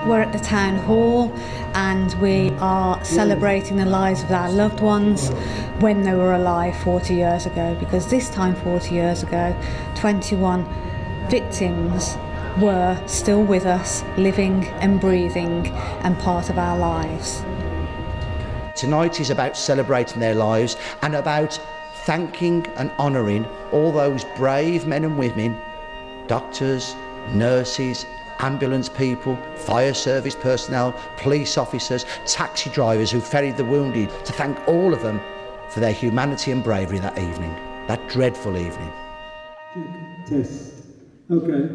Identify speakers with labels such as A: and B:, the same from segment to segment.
A: We're at the town hall and we are celebrating the lives of our loved ones when they were alive 40 years ago, because this time 40 years ago 21 victims were still with us, living and breathing and part of our lives.
B: Tonight is about celebrating their lives and about thanking and honouring all those brave men and women, doctors, nurses, ambulance people, fire service personnel, police officers, taxi drivers who ferried the wounded, to thank all of them for their humanity and bravery that evening, that dreadful evening.
C: Test. Okay.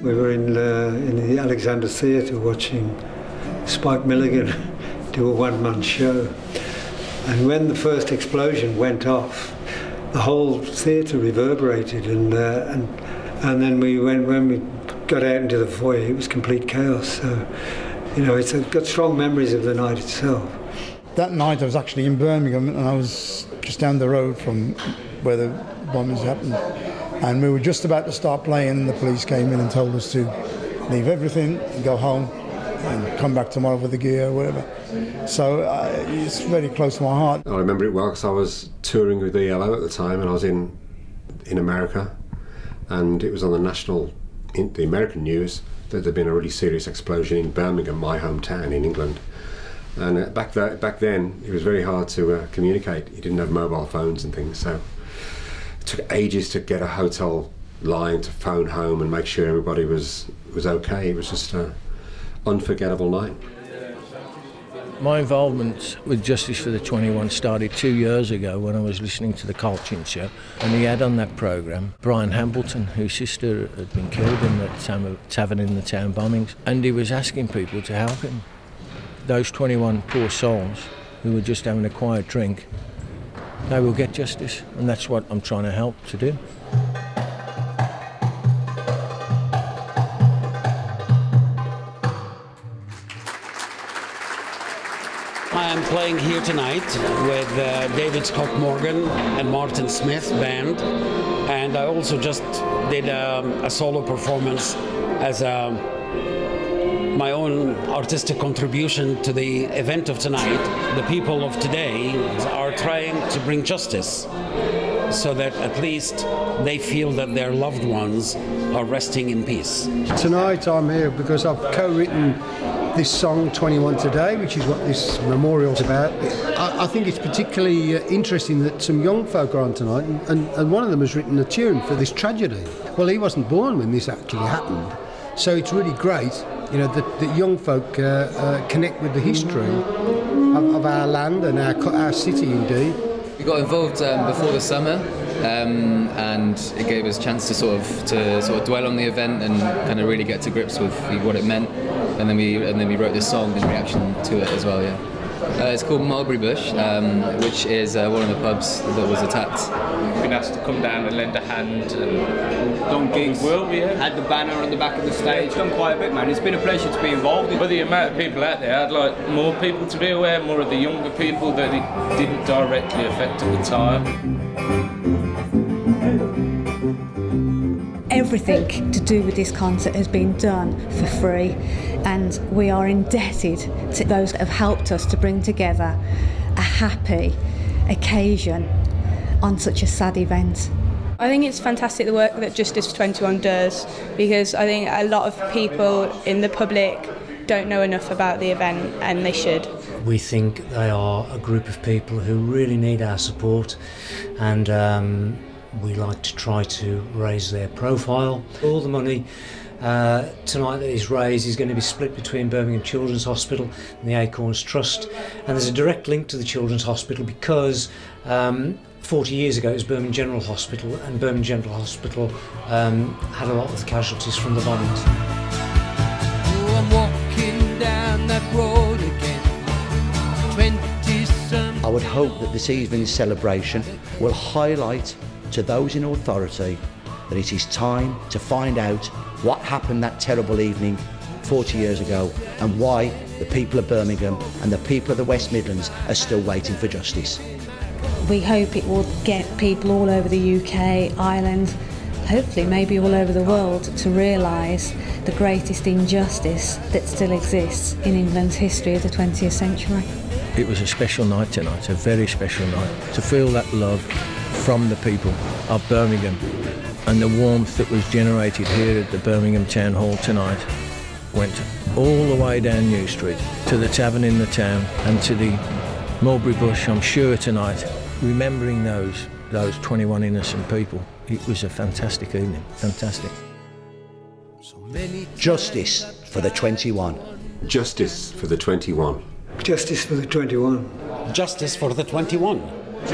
D: We were in the Alexander Theatre watching Spike Milligan do a one-man show. And when the first explosion went off, the whole theatre reverberated, and then when we got out into the foyer, it was complete chaos. So, you know, it's got strong memories of the night itself.
E: That night I was actually in Birmingham, and I was just down the road from where the bombings happened. And we were just about to start playing, and the police came in and told us to leave everything and go home and come back tomorrow with the gear or whatever. So it's very close to my heart.
F: I remember it well because I was touring with the ELO at the time, and I was in America, and it was on the American news that there'd been a really serious explosion in Birmingham, my hometown in England. And back then it was very hard to communicate. You didn't have mobile phones and things, so it took ages to get a hotel line to phone home and make sure everybody was okay. It was just an unforgettable night.
G: My involvement with Justice for the 21 started 2 years ago when I was listening to the Carl Chinn show, and he had on that programme Brian Hambleton, whose sister had been killed in the tavern in the town bombings, and he was asking people to help him. Those 21 poor souls who were just having a quiet drink, they will get justice, and that's what I'm trying to help to do.
H: I am playing here tonight with David Scott Morgan and Martin Smith band, and I also just did a solo performance as my own artistic contribution to the event of tonight. The people of today are trying to bring justice so that at least they feel that their loved ones are resting in peace.
C: Tonight I'm here because I've co-written this song 21 Today, which is what this memorial's about. I think it's particularly interesting that some young folk are on tonight, and one of them has written a tune for this tragedy. Well, he wasn't born when this actually happened, so it's really great, you know, that young folk connect with the history of our land and our city indeed.
I: We got involved before the summer, and it gave us a chance to sort of dwell on the event and kind of really get to grips with what it meant. And then we wrote this song in reaction to it as well. Yeah, it's called Mulberry Bush, which is one of the pubs that was attacked.
J: We've been asked to come down and lend a hand and done gigs. Well, yeah. Had the banner on the back of the stage. Done quite a bit, man. It's been a pleasure to be involved. But the amount of people out there, I'd like more people to be aware, more of the younger people that it didn't directly affect at the time.
A: Everything to do with this concert has been done for free, and we are indebted to those that have helped us to bring together a happy occasion on such a sad event.
K: I think it's fantastic the work that Justice for 21 does, because I think a lot of people in the public don't know enough about the event, and they should.
L: We think they are a group of people who really need our support, and we like to try to raise their profile. All the money tonight that is raised is going to be split between Birmingham Children's Hospital and the Acorns Trust, and there's a direct link to the Children's Hospital because 40 years ago it was Birmingham General Hospital, and Birmingham General Hospital had a lot of the casualties from the bombings.
M: Oh, I'm walking down that road again. 20-some.
B: I would hope that this evening's celebration will highlight to those in authority that it is time to find out what happened that terrible evening 40 years ago, and why the people of Birmingham and the people of the West Midlands are still waiting for justice.
A: We hope it will get people all over the UK, Ireland, hopefully maybe all over the world, to realise the greatest injustice that still exists in England's history of the 20th century.
G: It was a special night tonight, a very special night, to feel that love from the people of Birmingham, and the warmth that was generated here at the Birmingham Town Hall tonight went all the way down New Street to the tavern in the town and to the mulberry bush, I'm sure, tonight, remembering those 21 innocent people. It was a fantastic evening, fantastic.
B: Justice for the 21.
F: Justice for the 21.
D: Justice for the 21.
H: Justice for the 21.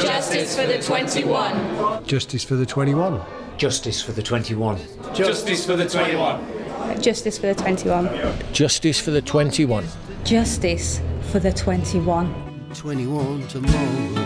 N: Justice for the 21.
C: Justice for the 21.
L: Justice for the 21.
J: Justice for the 21.
K: Justice for the 21.
G: Justice for the 21.
A: Justice for the 21.
M: 21 tomorrow.